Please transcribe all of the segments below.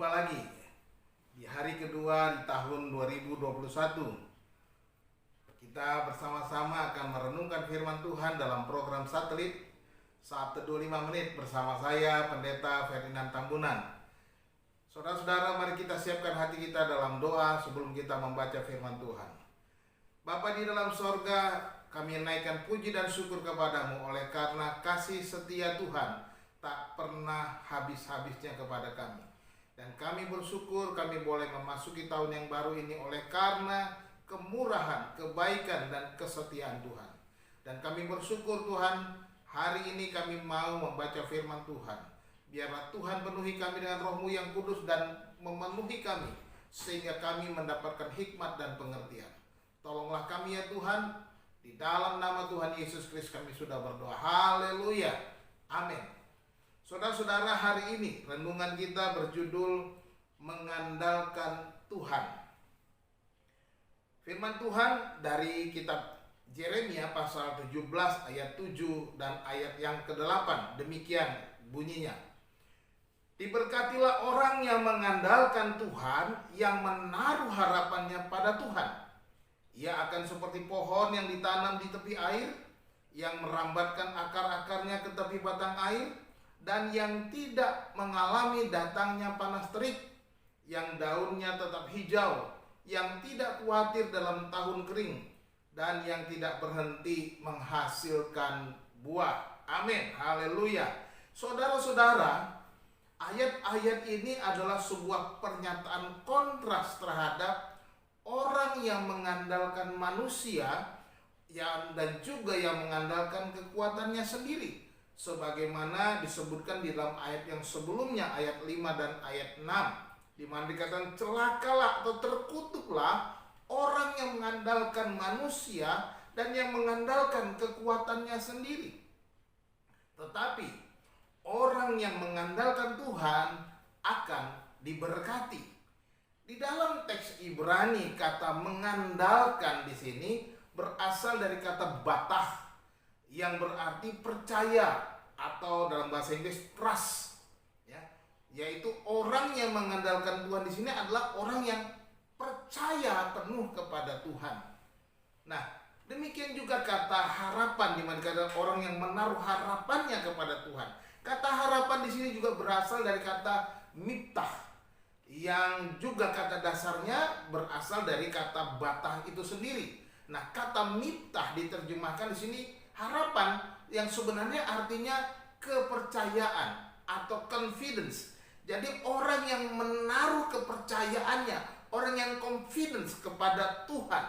Jumpa lagi di hari kedua di tahun 2021. Kita bersama-sama akan merenungkan firman Tuhan dalam program satelit Sabtu 25 menit bersama saya Pendeta Ferdinand Tambunan. Saudara-saudara, mari kita siapkan hati kita dalam doa sebelum kita membaca firman Tuhan. Bapa di dalam sorga, kami naikkan puji dan syukur kepadamu oleh karena kasih setia Tuhan tak pernah habis-habisnya kepada kami. Dan kami bersyukur kami boleh memasuki tahun yang baru ini oleh karena kemurahan, kebaikan, dan kesetiaan Tuhan. Dan kami bersyukur Tuhan, hari ini kami mau membaca firman Tuhan. Biarlah Tuhan penuhi kami dengan roh-Mu yang kudus dan memenuhi kami, sehingga kami mendapatkan hikmat dan pengertian. Tolonglah kami ya Tuhan, di dalam nama Tuhan Yesus Kristus kami sudah berdoa. Haleluya, amin. Saudara-saudara, hari ini renungan kita berjudul Mengandalkan Tuhan. Firman Tuhan dari kitab Yeremia pasal 17 ayat 7 dan ayat yang ke-8. Demikian bunyinya. Diberkatilah orang yang mengandalkan Tuhan, yang menaruh harapannya pada Tuhan. Ia akan seperti pohon yang ditanam di tepi air, yang merambatkan akar-akarnya ke tepi batang air, dan yang tidak mengalami datangnya panas terik, yang daunnya tetap hijau, yang tidak khawatir dalam tahun kering, dan yang tidak berhenti menghasilkan buah. Amin, haleluya. Saudara-saudara, ayat-ayat ini adalah sebuah pernyataan kontras terhadap orang yang mengandalkan manusia dan juga yang mengandalkan kekuatannya sendiri, sebagaimana disebutkan di dalam ayat yang sebelumnya, ayat 5 dan ayat 6, di mana dikatakan celakalah atau terkutuklah orang yang mengandalkan manusia dan yang mengandalkan kekuatannya sendiri. Tetapi orang yang mengandalkan Tuhan akan diberkati. Di dalam teks Ibrani, kata mengandalkan di sini berasal dari kata batah, yang berarti percaya, atau dalam bahasa Inggris trust, ya, yaitu orang yang mengandalkan Tuhan di sini adalah orang yang percaya penuh kepada Tuhan. Nah, demikian juga kata harapan, di mana kata orang yang menaruh harapannya kepada Tuhan. Kata harapan di sini juga berasal dari kata mitah, yang juga kata dasarnya berasal dari kata batah itu sendiri. Nah, kata mitah diterjemahkan di sini harapan, yang sebenarnya artinya kepercayaan atau confidence. Jadi orang yang menaruh kepercayaannya, orang yang confidence kepada Tuhan.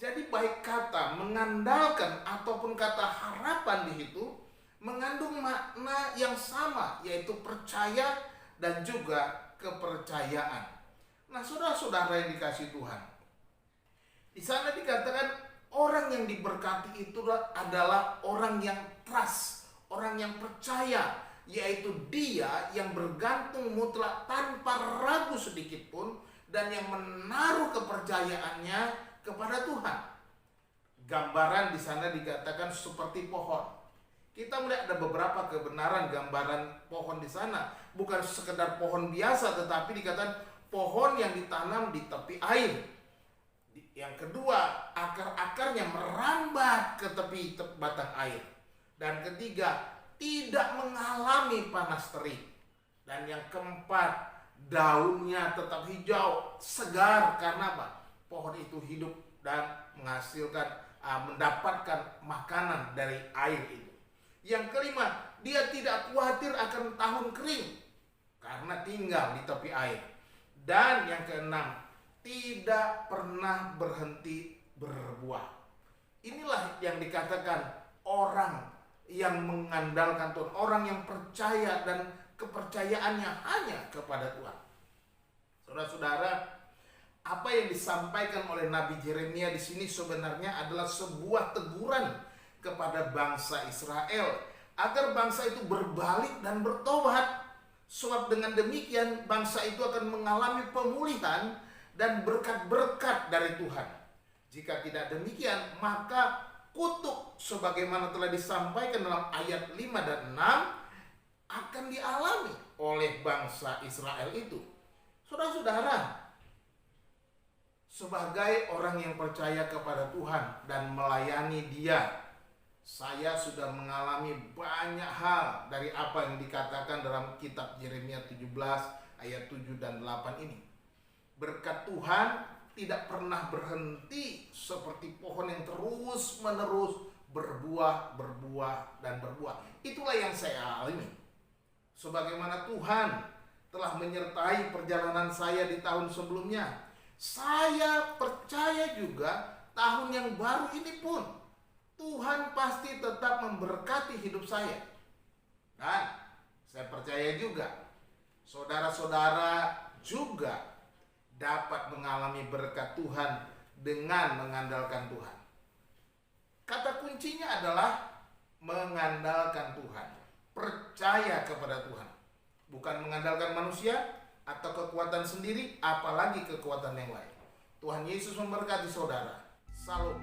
Jadi baik kata mengandalkan ataupun kata harapan di situ mengandung makna yang sama, yaitu percaya dan juga kepercayaan. Nah, saudara-saudara yang dikasihi Tuhan, di sana dikatakan orang yang diberkati itu adalah orang yang trust, orang yang percaya, yaitu dia yang bergantung mutlak tanpa ragu sedikit pun dan yang menaruh kepercayaannya kepada Tuhan. Gambaran di sana dikatakan seperti pohon. Kita melihat ada beberapa kebenaran gambaran pohon di sana, bukan sekedar pohon biasa, tetapi dikatakan pohon yang ditanam di tepi air. Yang kedua, akar-akarnya merambat ke tepi batang air. Dan ketiga, tidak mengalami panas terik. Dan yang keempat, daunnya tetap hijau, segar. Karena apa? Pohon itu hidup dan menghasilkan, mendapatkan makanan dari air itu. Yang kelima, dia tidak khawatir akan tahun kering karena tinggal di tepi air. Dan yang keenam, tidak pernah berhenti berbuah. Inilah yang dikatakan orang yang mengandalkan Tuhan, orang yang percaya dan kepercayaannya hanya kepada Tuhan. Saudara-saudara, apa yang disampaikan oleh Nabi Yeremia di sini sebenarnya adalah sebuah teguran kepada bangsa Israel agar bangsa itu berbalik dan bertobat. Sebab dengan demikian bangsa itu akan mengalami pemulihan dan berkat-berkat dari Tuhan. Jika tidak demikian, maka kutuk sebagaimana telah disampaikan dalam ayat 5 dan 6 akan dialami oleh bangsa Israel itu. Saudara-saudara, sebagai orang yang percaya kepada Tuhan dan melayani Dia, saya sudah mengalami banyak hal dari apa yang dikatakan dalam kitab Yeremia 17 ayat 7 dan 8 ini. Berkat Tuhan tidak pernah berhenti seperti pohon yang terus-menerus berbuah, dan berbuah. Itulah yang saya alami. Sebagaimana Tuhan telah menyertai perjalanan saya di tahun sebelumnya, saya percaya juga tahun yang baru ini pun Tuhan pasti tetap memberkati hidup saya. Dan saya percaya juga saudara-saudara juga dapat mengalami berkat Tuhan dengan mengandalkan Tuhan. Kata kuncinya adalah mengandalkan Tuhan. Percaya kepada Tuhan. Bukan mengandalkan manusia atau kekuatan sendiri, apalagi kekuatan yang lain. Tuhan Yesus memberkati saudara. Salam.